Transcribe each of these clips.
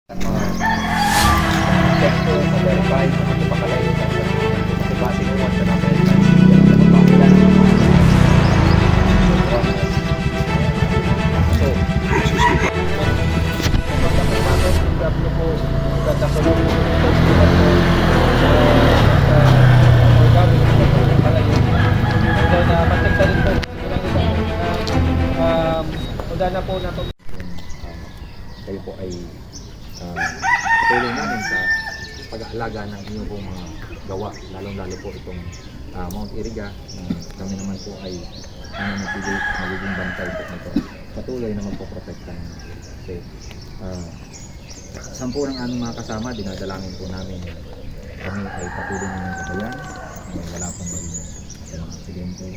Check po, ma-verify, kung ano ba kalayo na kasi base mo once na verify na po na kayo po ay patuloy namin sa pag-aalaga ng inyong pong mga gawa, lalong-lalo po itong Mount Iriga na kami naman po ay magiging bantay po nito. Patuloy na magpoprotektahan kasi sampu ng aming mga kasama, dinadalangin po namin na kami ay patuloy ng kabayan, wala pong maging sa mga aksidente.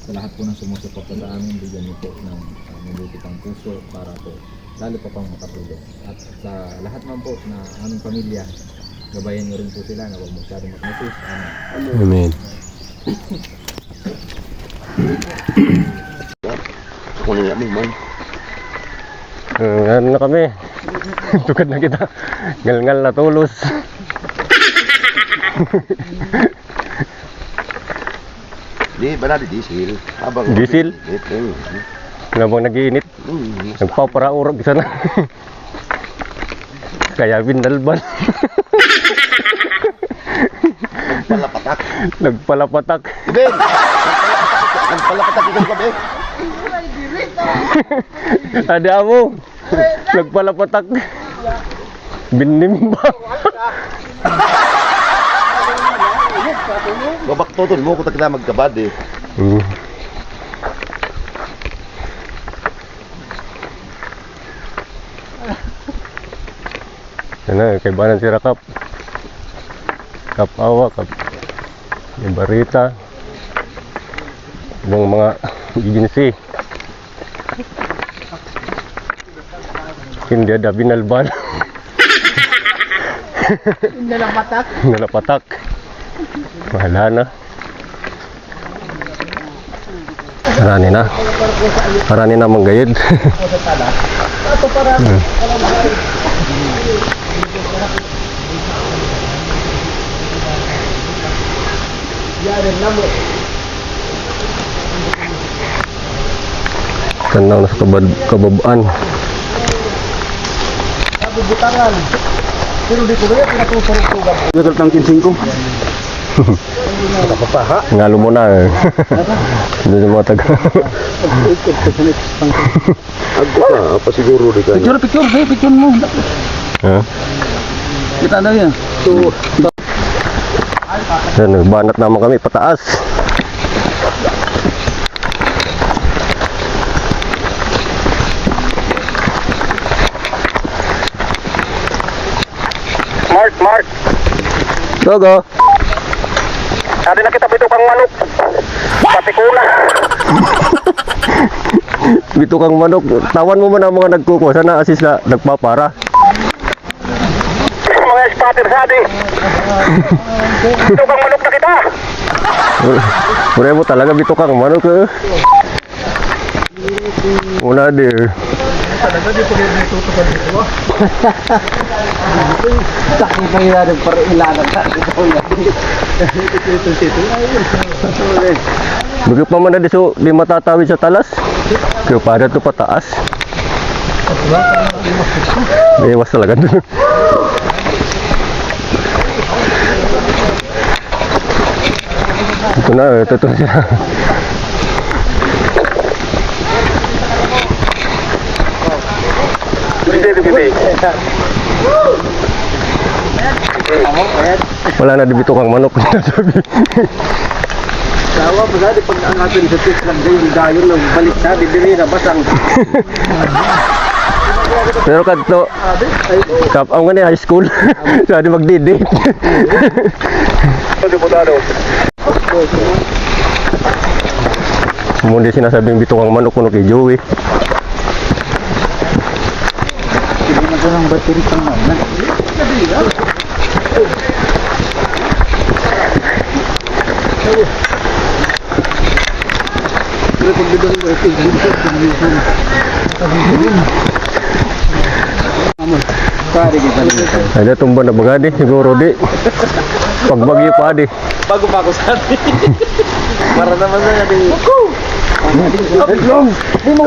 Sa lahat po ng sumusuporta sa amin, bigyan niyo po ng mabuti pang puso para po lalo pa pang makatulong. At sa lahat naman po na aming pamilya, gabayan niyo rin po sila na huwag masyadong mag-message. Amen. Kunin nga mo, man. Ano na kami? Tukad na kita. Ngal-ngal na tulos. Di ba na di diesel? Habang Diesel? Habang nag-iinit. Nagpapara-urag sana. Kaya bindalban. Nagpalapatak. Nagpalapatak. Ben! Nagpalapatak ikaw ka, Ben. Ada mo. Nagpalapatak. Binimba. Babaktoton mo kung kita magkabad eh. Yan kay Banan si Rakap. Kap Awa, Kap Barita. Ibang mga agency. Hindi ada binalban. Nalapatak. Nalapatak. Wala na. Marani na manggayad. Tanaw na sa kababaan. Butaran. Pero di ko ba yung pinatuturutugan. Ito ng 15 ko. Nakapapaha. Ngalo mo na eh. Doon yung mga taga. Agto ka, pa siguro di ka. Picture mo. Ha? Kita na yan. So, Yan, banat naman kami pataas. Mark. Go. Sabi na kita bito kang manok. Pati kuna. Bito kang manok. Tawan mo man ang mga nagkukuha. Sana assist na nagpapara. Mga spatter sabi. Bito kang manok na kita. Pure mo talaga bito kang manok eh. Una dir. talaga di ko rin natutukan dito. Sakit na ilan ng parilanan ka. Ito na. Bagi pa man na di matatawid sa talas. Kaya pada to pataas. Iwas talaga doon. Ito na, ito siya. Wala na dibito kang manok. Sawa ba sa pag angatin sa tis lang yung dayon ng balik sa bibili na basang. Pero kadto kap ang gani high school. Sa di magdidate. Muna sinasabing bito kang manok kuno kay Joey. Hindi na ko ng battery pang man. Pero pag bigyan mo ito, hindi ko pag-isan. Ada tumba na bagadi siguro di. Pagbagyo pa di. Bago pa ako sa atin. Para naman na natin. Di mo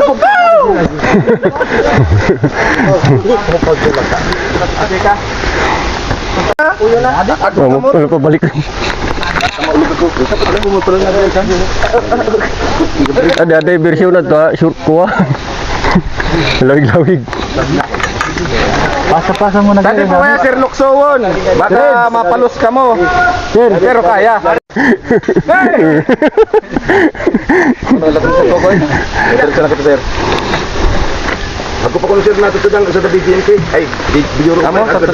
Pabalik. Ada bersih na to, sure ko. Lawig-lawig. Pasa-pasa mo na Dati po kaya Sir Luxowon. Baka mapalos ka mo. Pero kaya. Ako pa kung sir natutudang sa BGMP. Ay, video ro. Amo sa si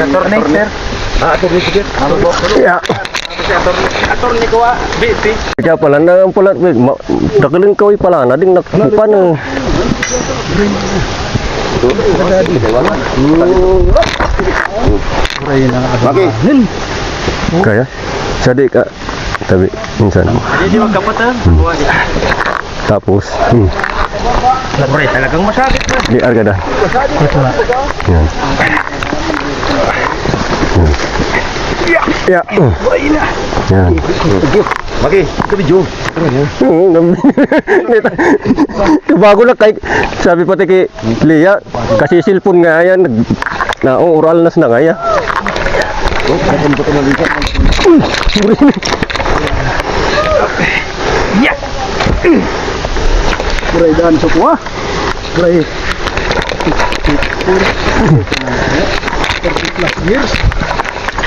attorney sir. Attorney sir. Ano po? Ya. Attorney ko BP. Kaya pala na pala dakalin kaway pala na ding nakpan. Okay. Kaya jadi kak tapi minsan. Jadi magkapot ha. Tapos Pre, talagang masakit na. di arga dah. Yan. Ya. Yan. Maki, ito video. Bago na kay sabi pati kay Lia kasi cellphone nga yan na oral nas na nga ya. Kuray daan sa kuha. Kuray.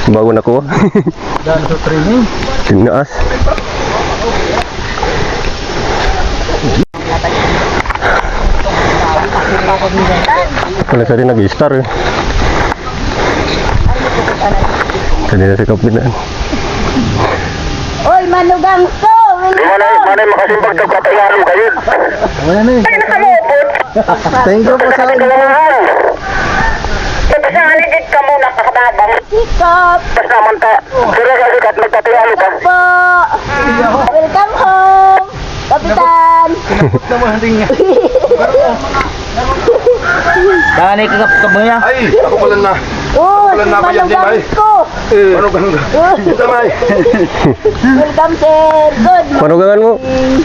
Bago na ko. Daan sa training. Tinaas. Kala sa rin nag-star eh. Kanina si Kapitan. Oy, manugang ko! Manay makasimbag sa katayalo kayo. Wala na eh. Ay, nakamupot. Thank you po sa Kailangan. Tapos na aligid ka muna kakababang. Sikap Tapos naman ta. Pero kasi kat magtatayalo ka. po! Welcome home! Kapitan! naman din nga. Danay ka mo ya. Ay, ako pala na. Oh, Wala si na ako yan, di ba, manugang eh? ko! Ano ganda? Ito may. Welcome, sir! Good Panugangan mo?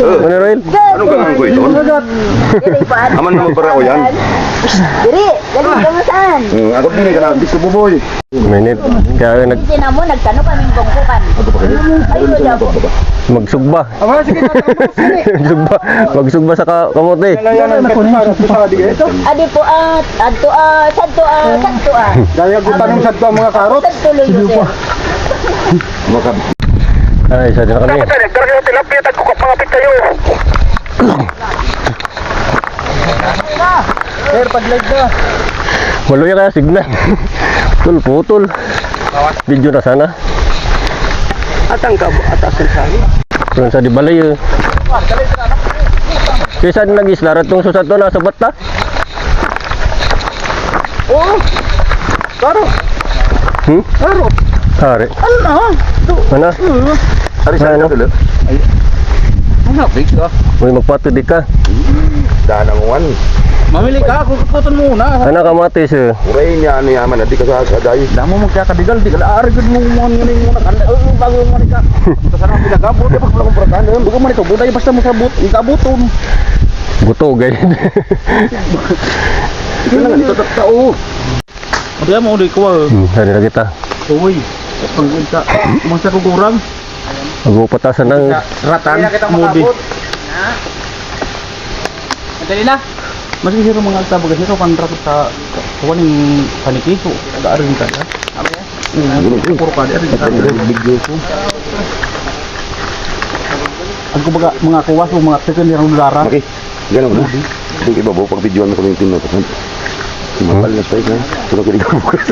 Ano Royal? Good! Anong gangan ko ito? Diri, paan? Aman naman para ako yan. Diri, dali ka mo saan? Ako din ka na. Gusto mo boy. Minute. Kaya nag Hindi na mo, nagtanong kaming bongkukan. Ay, wala po. magsugba. Magsugba. Magsugba sa kamote. Adi po adto sadto sadto Kaya ko tanong sa mga karot. Sadto lulo, sir. Ay, isa din na kami. Tapos na, nagkarga yung tilapia. Tagkukapangapit kayo. Sir, pag-live na. Walo ya kaya signal. Putol. Video na sana. Atang ka atasan sa akin. Kung sa di balay eh. Kaysa nag-islarat tong susat to nasa bata. Oo. Karo. Karo. Hari. Ano? Mana? Ari sa Ano? ano? Ano, big ka. May magpatid ka. Dana mo wan. Mamili ka, kukutan mo na. Ana ka mati siya. Uray niya ano yaman di ka sa dai. Damo mo magkakadigal, di ka laarigod mo mo muna kan. Bago mo ka. Kasana ang pinagabot pa pala kung pratan. Bukan man ito, buday basta mo sabot, ikabuton. Buto gay. Ito lang ito tao. Ano mo ulit ko. Hari na kita. Uy, panggun ka. Masa ko kurang. Magupatasan ng Ratan, mudi. Madali na. Mas hiro mga alta bagas hiro kan rapot sa kawaning paniki ko. Ada ka ya. Apa ya? Puro ka di ka. Video ko. Ang kumbaga mga kuwas o mga second yang udara. Okay. Ganun na. Hindi iba bo pag videoan ko yung team na pasan. Mapal na spike na. Tulog ko di ka bukas.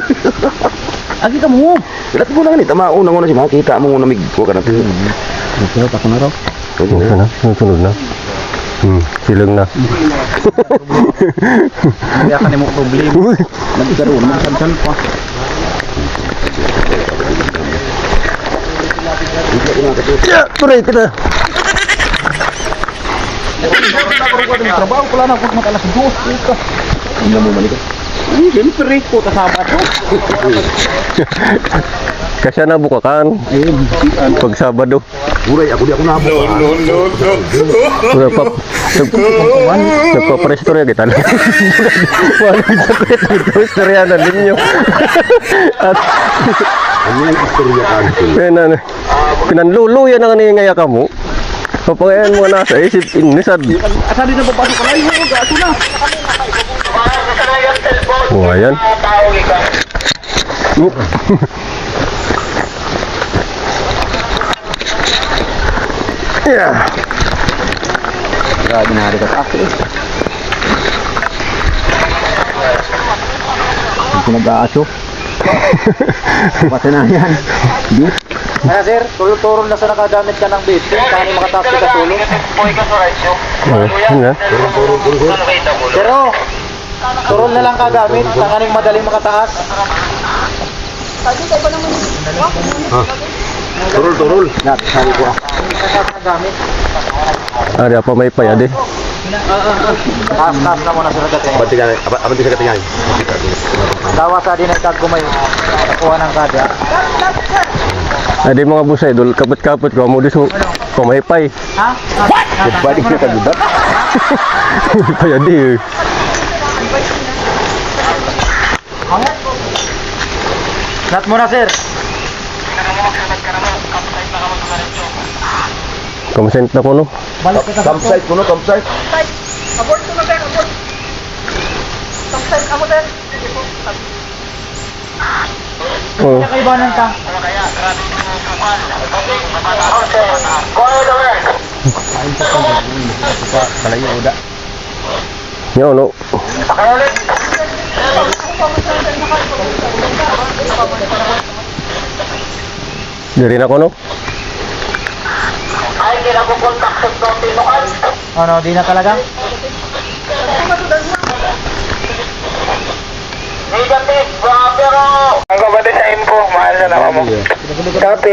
Agi ka mo. Ilat mo lang ni tama una si makita mo namig ko ka na. Ito pa na raw. Ito na, sunod na. Silang na. Kaya ka mo problema. Nagkaroon ng sansan pa. Ya, tuloy kita. Trabaho pala na kung matalas dos. Hindi mo manika. Siyempre, puta sabat ko. Kasi nabukakan. Pag Sabado. Uray, ako di ako nabuka. Nagpaparestorya kita. Wala dito istorya na ninyo. At Ano yung istorya ka? pinanluluyan na kanina ka mo. Papangayan mo na sa isip inisad. Asali na babado ka lang. Yung gato na. Oh, ayan. Yeah. Grabe na rin ka. Pinag-aaso. Pati na yan. Kaya sir, turo na sa nakagamit ka ng bait. Kaya makatapos ka tulong. Yan. Pero, turol na lang kagamit. Tanganing madaling makataas. Turol. Sabi ko kagamit. Ari apa may payade. Taas na muna sa nagating. Abanti sa katingay. Tawa sa din ay kagumay. Nakuha ng kada. Adi mga busay dul kapit-kapit ko mo diso. Pamaypay. Ha? Balik na kagubat. Payade. Nat muna sir. Consent na ko no. Balik ka Campsite ko no, campsite. Abort ko na, sir. Abort. Sometimes ako, sir. Oh. Kaibanan ka. Yo no. Dari na ko no. Ano, di na talaga? Ang kapatid sa info, mahal na naman mo. Copy.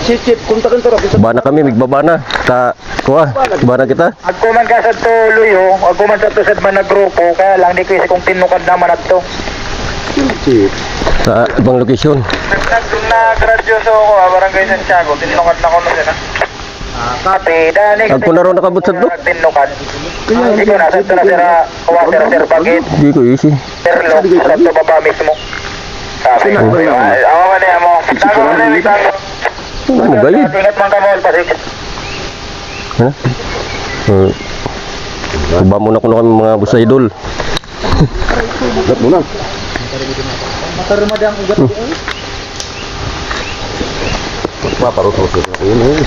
Chip, kunta kan sarap. Bana kami migbaba na. Ta kuha. Bana kita. Agko man ka sa tuloy ho, agko man sa tusad man na grupo, kaya lang di ko isa kung tinukad naman at to. Chip. Sa ibang location. Nag-gradyoso ako, barangay Santiago, tinukad na ko nun yun ha. Copy, dahil Agko na raw nakabot sa to. tinukad. Hindi ko nasa ito na sira, kuha sir bagit, Di ko easy. sir lo, sa ito baba mismo. Sabi ko, ako man niya mo, tago mo na yung tago. Ano galid? Ingat man ka mo, pasig. Ha? Kuba muna ko na kami mga busay idol. Gat mo na. Matarumad ang ugat ko. Paparot-rot. Ayun.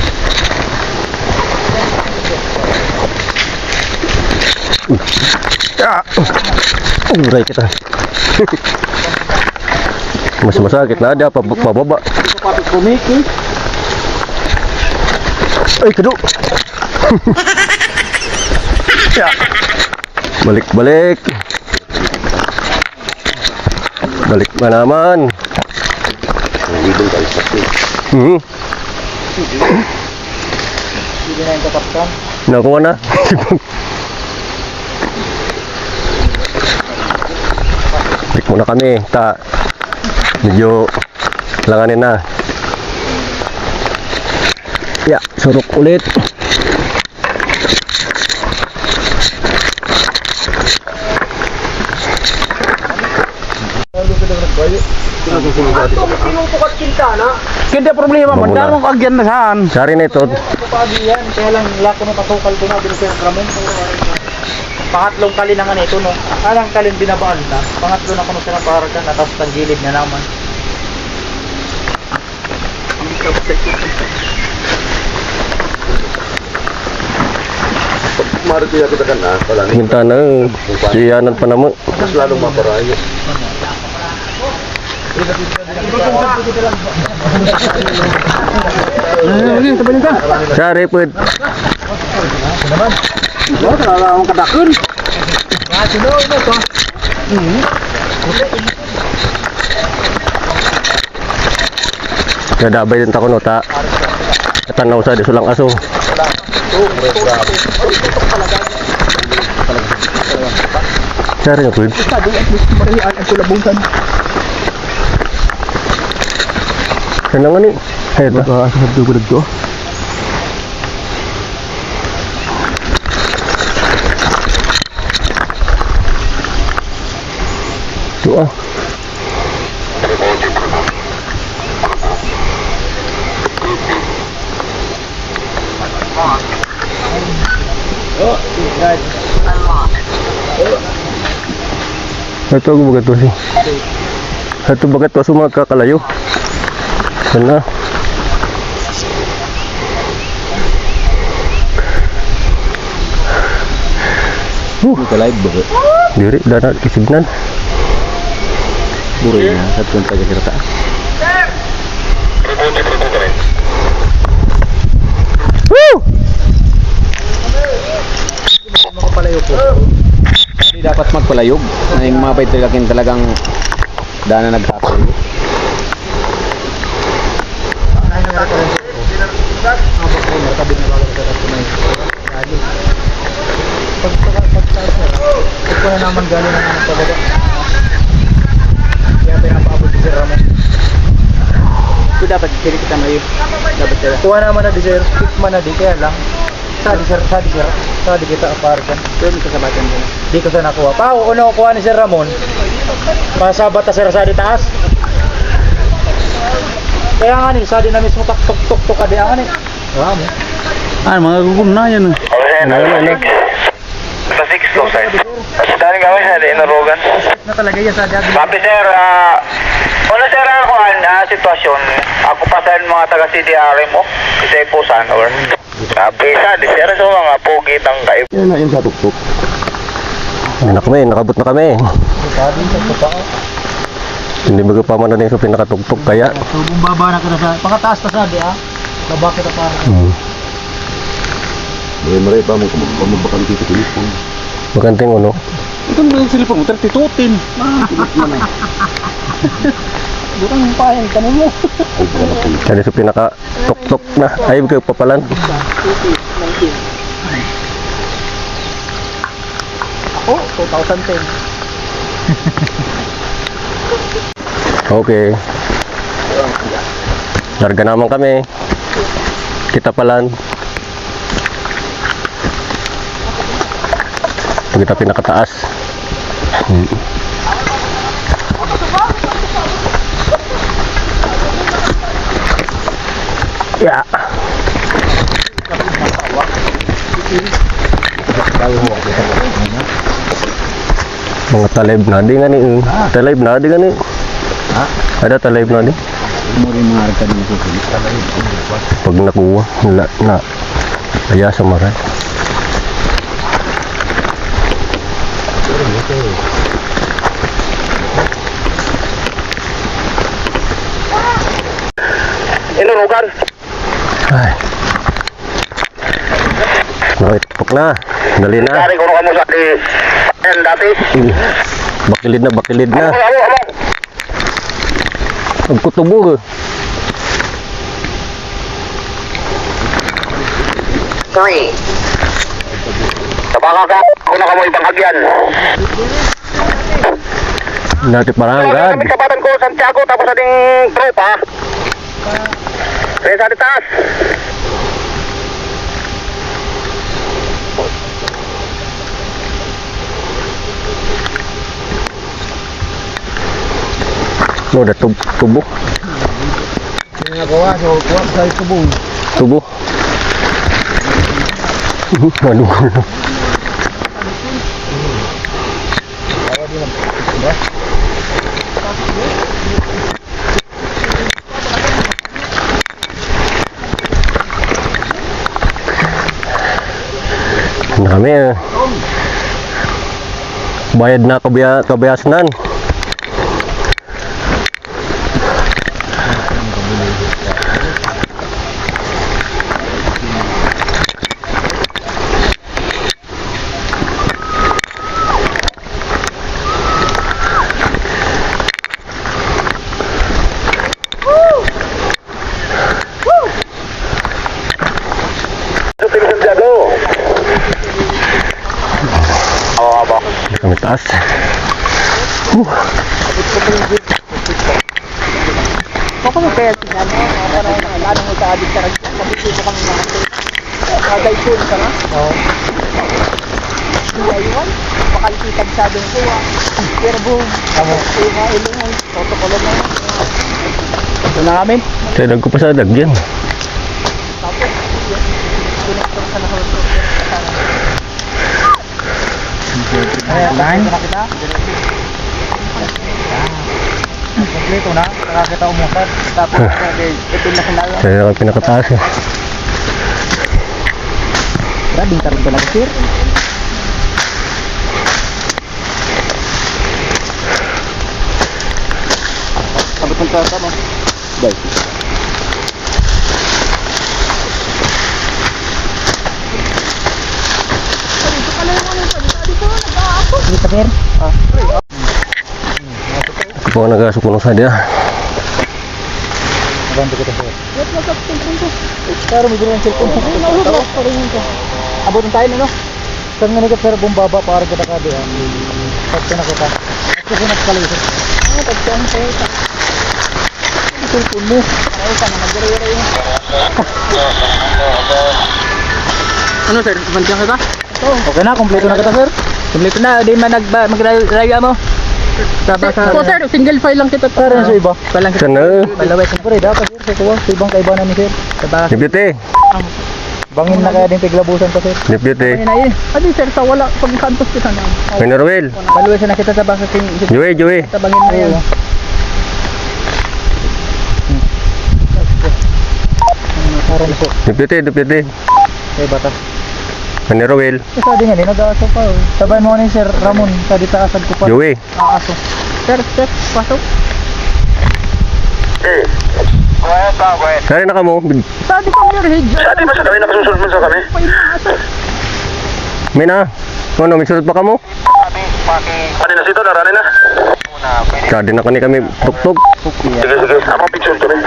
Uray kita. Mas masakit na ada pababa. Kapatid kumiki. Ay kedu. Ya. Balik. Balik mana naman. Idol ka isa. Hindi na yung katapkan. Nakuha na. Balik muna kami. Medyo langanin na. Ya, suruk ulit. Pinupukat kintana. Hindi problema man, darong kagyan na saan. Sari na ito. Pagi yan, kaya lang lako ng patukal ko na binusir kramon. Pangatlong kali na nga nito no. Alang kalin binabaan na. Pangatlo na kuno sa parakan na tapos tanggilid na naman. Marito ya kita kan pala ni. Minta na. Siyanan pa naman. Mas lalong maparayo. Sari pud. Kadabay din ta kuno ta. Katanaw sa sulang aso. Sari nga, Pwede. Sabi at least marihaan ang kulabutan. Kaya nga ni. Ay, ito. Asap ko dito. Ito ah. Ito ang bagat to si. Ito bagat to mga kakalayo. Sana. Ito live ba? Diri dana kisignan. Buray na sa tuwang taga-kirata. Woo! Hindi dapat magpalayog. Yung mga paitrilakin talagang daan na nagkakaroon. Ito na naman galing ng anong pababa. Kaya tayo napaabot si Sir Ramon. Ito dapat sila kita may dapat sila. Kuha naman na di Sir. Pick man na di. Kaya lang. Sadi Sir. Sadi kita aparkan. Pwede ka sa batan din. Di ko sa nakuha. Pao, una ko kuha ni Sir Ramon. Pasabat na Sir Sadi taas. Kaya nga ni, Sadi na mismo tuk-tuk-tuk ka di nga ni. Ramo. Mga gugun na yan. Sa 6 ko, sir. Dahil kami sa inarugan. Na talaga yan Sadi. Papi, sir, una, sir, ako sitwasyon. Ako pa sa mga taga-CDR mo. Kasi pusan, or... Papi, sir, so mga pugitang kaib. Yan na yung sa tuktok. Hindi na kami, nakabot na kami. Sadi sa totoo. Hindi magpamana na yung sa pinakatugtog kaya. Tubong baba na kita sa... Pangataas pa Sadi Baba kita para. Maray pa mo bakang dito sa telepon. Maganting ano. Ito mo yung silipon mo, 32tin. Bukang payan ka mo. Kaya sa pinakatugtog na. Ay, kayo papalan. Ako, 2010. Okay. Larga naman kami. Kita palan. Kita pinakataas. Ya. Mga talib na di nga ni. Talib na di nga ni. Ada talib na di. Muri mga arka dito. Pag nakuha na kaya sa maran. Inarugan. Ay. Nakitpok na. Dali na. Dari ko mo sa di... Yan dati. Bakilid na, bakilid na. Amo. Magkutubog. Sorry. Tabaka ka. Kung nakamoy panghagyan. Natin parangad. Kami sabatan ko Santiago tapos ating tropa. Kaya sa taas. No, da tubo. Nagawa, so kuha sa tubong. Tubo. Ano? Ano kami bayad na kabayasnan. Kami taas. Ako mo kaya tingnan mo, parang ano mo sa adik ka rin. Kapag dito kami nakagay po ka na. Oo. Ayun, pakalipitag sabi ko pero boom, kamo mga ilong, protocol na yun. Ito na namin. Kaya nagkupasadag yan. Tapos, pinagtong sa nakautot. Ayan, kita. Kompleto na, nakakita umusad. Tapos, ito na sinalo. Kaya ako pinakataas eh. Grabing tarong talaga, sir. Abot ng tata mo. Dahil. Dito, sir. Ako po ang nag-asok ng sadya. Abang kita, sir. Pero may gano'n cellphone. Abutin tayo, no? Saan nga sir, bumbaba para kita ka doon. Pagka na kita. At kasi nagkalay, sir. Pagkaan, sir. Cellphone mo. Ay, sana mag-gari-gari yun. Ano, sir? Kumantiyan kita? Okay na, kompleto na kita, sir. Kompleto na, di man mag-raya mo. So sir, single file lang kita Para sa iba. Palang Sana. Palaway sa pare, dapat sir, sa kuwa. Sa ibang kaibanan ni sir. Sa baka. Deputy. Bangin na kaya din piglabusan pa sir. Deputy. na yun. Adi sir, sa wala pag kantos kita na. Minorwell. Palaway sa nakita sa baka sing Joey. Sa bangin na yan. Para na po. Deputy. Kay bata. Minorwell. Sa di nga din nag-aaso pa. Sabay mo ni sir Ramon sa ditaasan ko pa. Joey. Aaso. Sir, pasok. Sari na ka mo. Sa di ka mo rin. Sa atin ba sa kami nakasusunod mo sa kami? May na. Ano, may sunod pa ka mo? Ano na sito, narani na? Sari na kami tuk-tuk. Sige, amang picture to rin.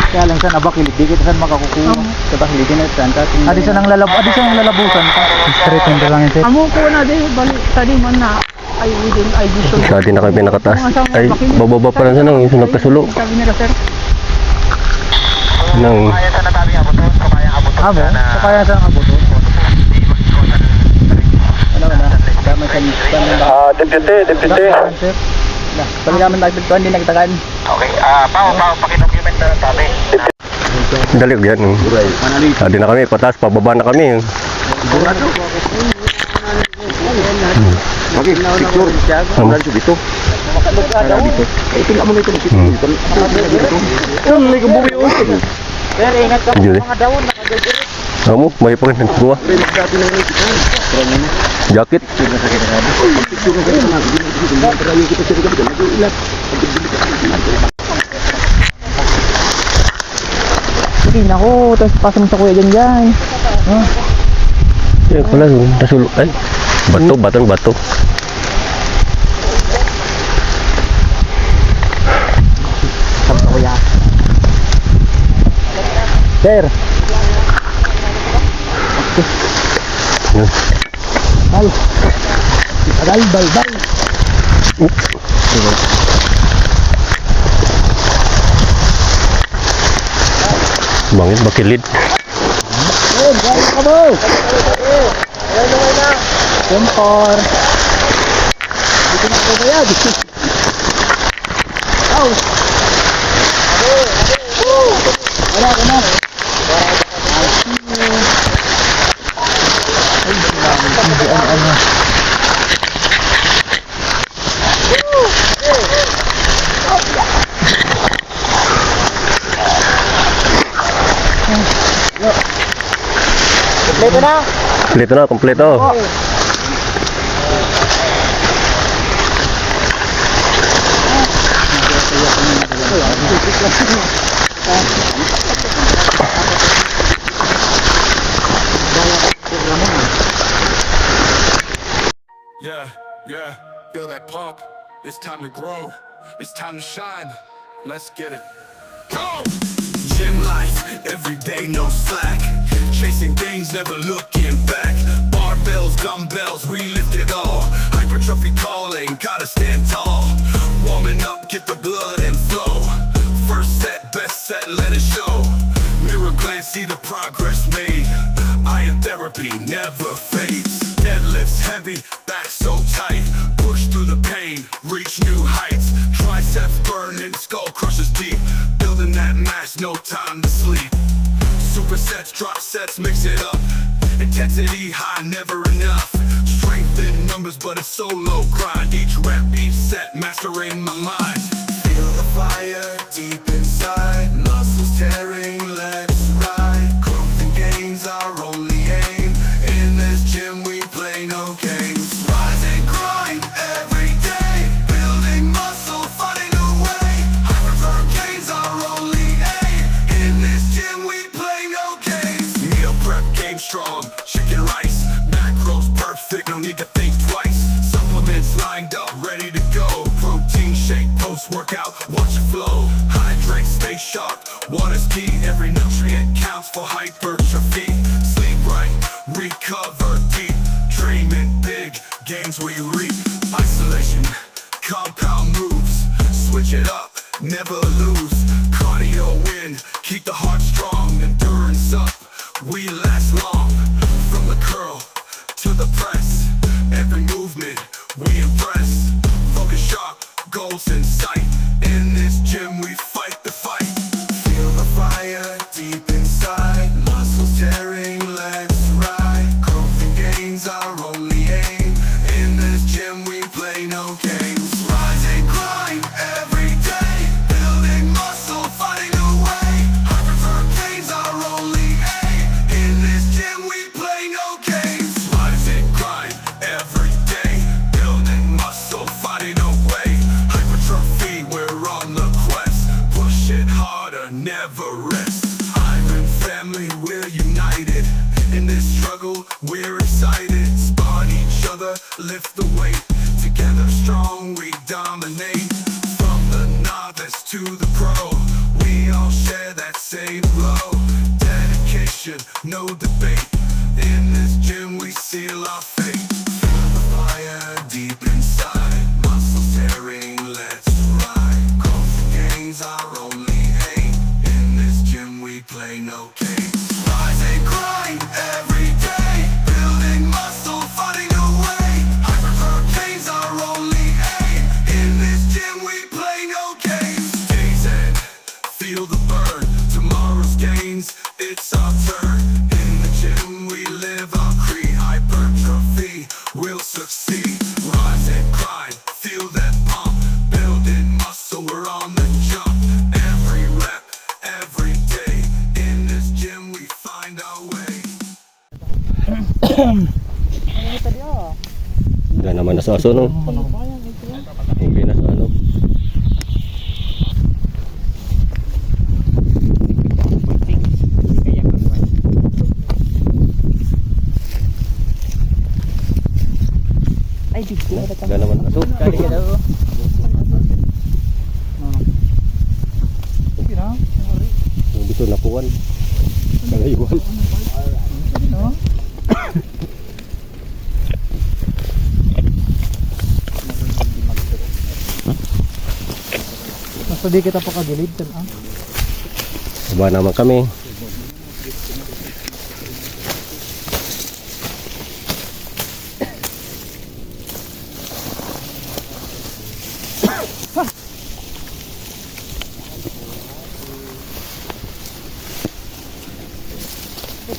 Kaya lang sa nabakilid, di kita saan makakukuha. Sa bakilid na saan ka. Adi sa nang lalabusan ka. Straight na lang yun sir. Amo ko na di balik sa di man na ay within ID so. Sari na kami nakataas. Ay, bababa pa lang sa nang. Yung nagkasulo. Sabi nila sir. Nang. Kaya sa natabi ang buto, kaya ang buto. Amo, so kaya sa ang abuto. Wala. Dama sa Deputy. sir. Pag naman nagpagtuan din nagtagan. Okay, pakidocument na ng tabi. Dali yan. Sari na kami. Pataas, pababa na kami. Okay, picture. Sandal siya dito. Eh, tingnan mo na ito. Ano yung buwi o? Sir, ingat ka Julie. mga dawon nakagagiri. Kamu, may pa rin nagkuha. Jacket. Sige nako, tapos pasok mo sa kuya dyan. Yan pala, nasulo. Ay, bato. Sama sa kuya. Sir. Yan. Bal. Bangin, bakilid. Tempor. Dito na ako bayad. Wala ka na. Kompleto na. Kompleto. Yeah, feel that pump. It's time to grow. It's time to shine. Let's get it. Go! Gym life, every day, no slack. Chasing things, never looking back. Barbells, dumbbells, we lift it all. Hypertrophy calling, gotta stand tall. Warming up, get the blood and flow. progress made. Iron therapy never fades. Deadlifts heavy, back so tight. Push through the pain, reach new heights. Triceps burning, skull crushes deep. Building that mass, no time to sleep. Supersets, drop sets, mix it up. Intensity high, never enough. Strength in numbers, but a solo grind. Each rep, each set, mastering my mind. Feel the fire deep inside. Muscles tearing, let's ride. Growth and gains are only aim. In this gym we play no games. Rise and grind every day. Building muscle, fighting away. Hyperverb gains are only aim. In this gym we play no games. Meal prep game strong, chicken rice. Macros perfect, no need to think twice. Supplements lined up, ready to go. Protein shake, post-workout, watch it flow. Hydrate, stay sharp, water's key. Every nutrient counts for hypertrophy. Sleep right, recover deep. Dreaming big, games we reap. Isolation, compound moves. Switch it up, never lose. Cardio win, keep the heart strong. Endurance up, we last long. From the curl to the press, every movement we impress. Focus sharp, goals in sight. In this gym we fight the fight. Feel the fire deep inside. Muscles tearing, let's ride. Growth and gains are only aim. In this gym we play no games. Rise and grind every day. Building muscle, fighting away. Hyperverb gains are only aim. In this gym we play no games. Rise and grind every day. Building muscle, fighting away. Hypertrophy, we're on the quest. Push it harder, never rest. Iron family, we're united. In this struggle, we're excited. Spot each other, lift the weight. Together strong, we dominate. From the novice to the pro, we all share that same flow. Dedication, no debate. In this gym we seal our fate. Feel the fire deep inside. Muscles tearing, let's ride. Growth and gains are only aim. In this gym we play no games. Rise and grind every day. Building muscle, fighting away. Hyperverb gains are only aim. In this gym we play no games. Days end, feel the burn. Tomorrow's gains, it's our turn. In the gym we live our creed. Hypertrophy, we'll succeed. Rise and grind, feel that pump. Building muscle, we're on the jump. Every rep, every day. In this gym we find our way. Wala naman na sa aso, no? Okay na sa ano. Ay, di ko. Wala naman aso. Kali ka daw. Yung dito nakuwan. Kalayuan. Basta di kita pa kagilid. Baba naman kami.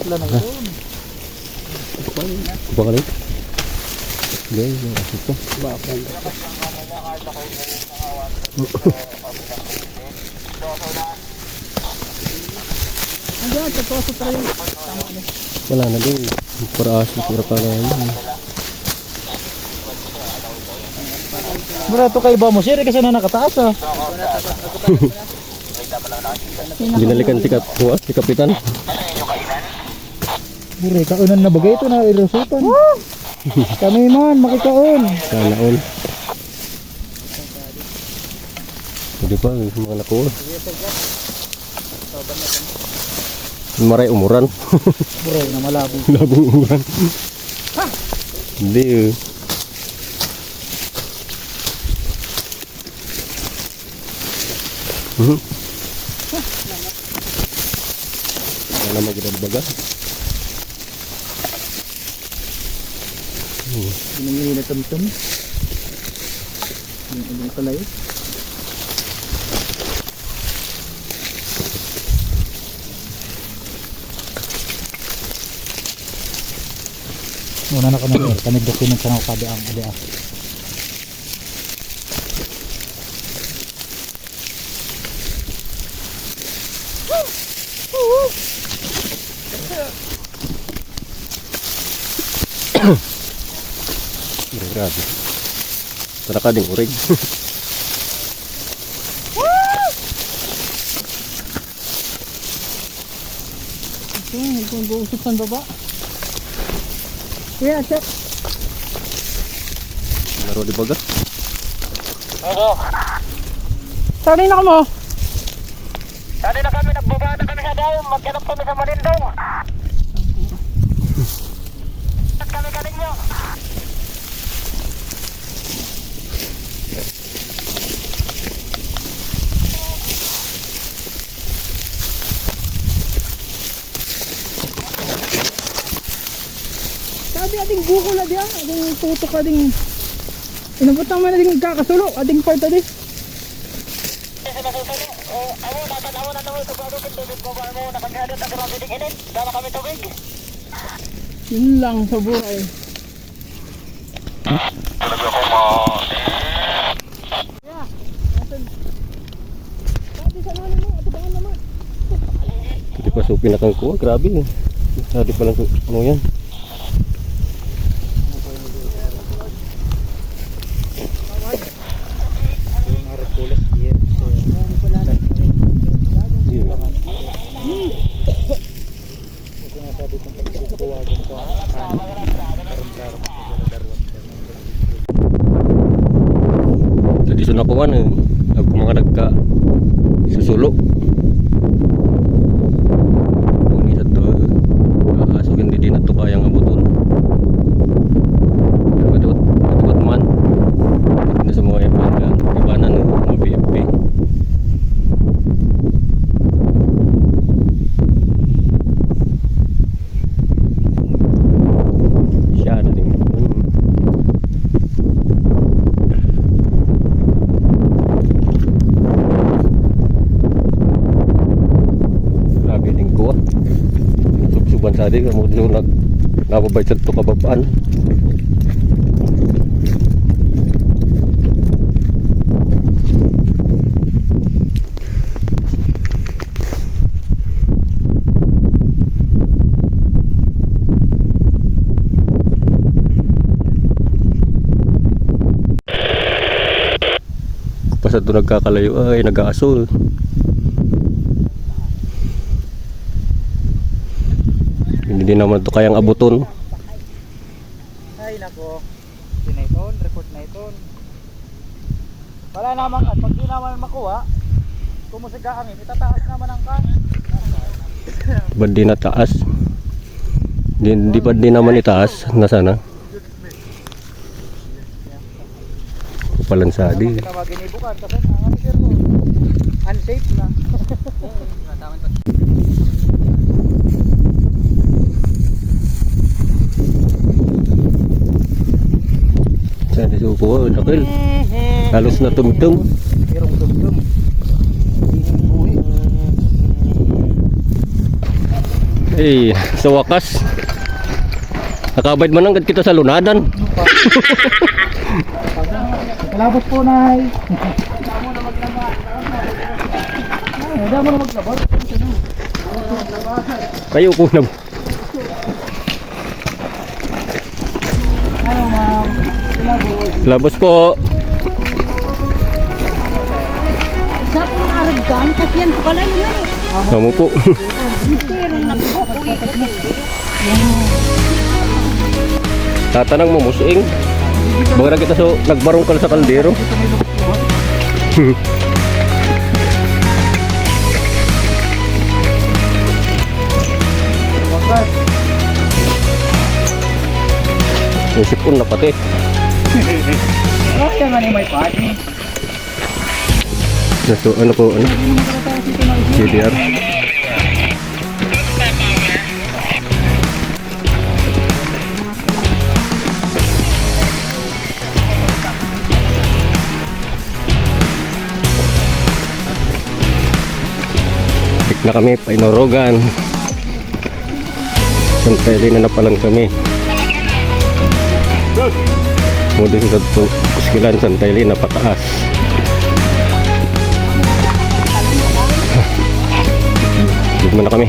Wala na ito. Baka lang. Guys, yung aso ko. Wala na din. Para aso, para yun. Bro, ito kay ba mo sir kasi na nakataas ah. Dinalikan si Kapitan. Bure, kaunan na bagay ito na irusutan. Kami man, makikaon. Sana all. Pwede pa, mga nakuha. Maray umuran. Bure, na malabo. Labong umuran. Hindi eh. Sana magdagdagan. Binangin na tumtum. Yung ibang kalay. Muna na kami kami document sa ng kada ang ada. Grabe. Tara ka ding urig. Kung buusok sa baba. Yeah, check. Laro di baga. Sorry na ka mo. Dali na kami, nagbaba na kami sa dayo, maghanap kami sa Malindong. At kami kaling nyo. Sabi ating buko na diyan, ating tutok ading inabutang man ading kakasulo, ading part adi. Ako, tatanawa na naman ito bago pindubit mo ba mo nakaghalit at grabe ding init. Dala kami tubig. Yun lang sa buhay. Sabi sa nanin mo, atubangan naman. Hindi pa supin na kang kuha. Grabe. Sabi pa lang ano yan. Tadi sunod ko man ako mga nagka susulo. Kung isa to kakasukin di na to kayang abuton. Kadot man. Hindi sa mga ibanan ng BFP. Siya na din. Grabe din ko. Subsuban sa atin kamu dito nababay sa to kababaan. Basta ito nagkakalayo ay nag-aasol. Hindi naman ito kayang abuton. Ay nako. Sinaiton, report na iton. Wala naman at pag di naman makuha, kumusiga kami, itataas naman ang kan. Ba't di nataas? Di pa di naman itaas. Nasana? Palansadi. Kita maginibukan kasi ang sir ko. Unsafe na. Saan di suko? Nakil. Halos na tumtum. Merong tumtum. Eh, sa wakas. Nakabayad man agad kita sa lunadan. Kalabot po na ay. Hindi mo na maglabar. Kayo po na. Ano ma'am? Labos po. Sa kong aragdan, kasi yan ko pala yun. Kamu po. Pero nagbuko. Tatanang mo musing. Baga kita so nagbarong ka sa kaldero. Isipon na pati. Kaya nga ni may party. So, ano po, ano? CDR. Malapit na kami, Painorogan. Santa Elena na palang kami. Muli sa Kuskilan, Santa Elena, pataas. Lugman na kami.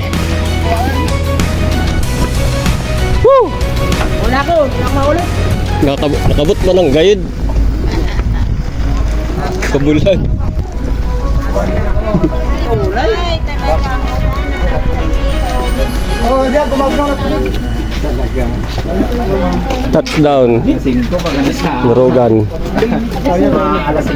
Wala ko, wala ko maulit. Nakabot ba ng gayud? Kabulan. Oh, diyan, gumagano na. Touchdown. Singko, maganda sa Morogan. alas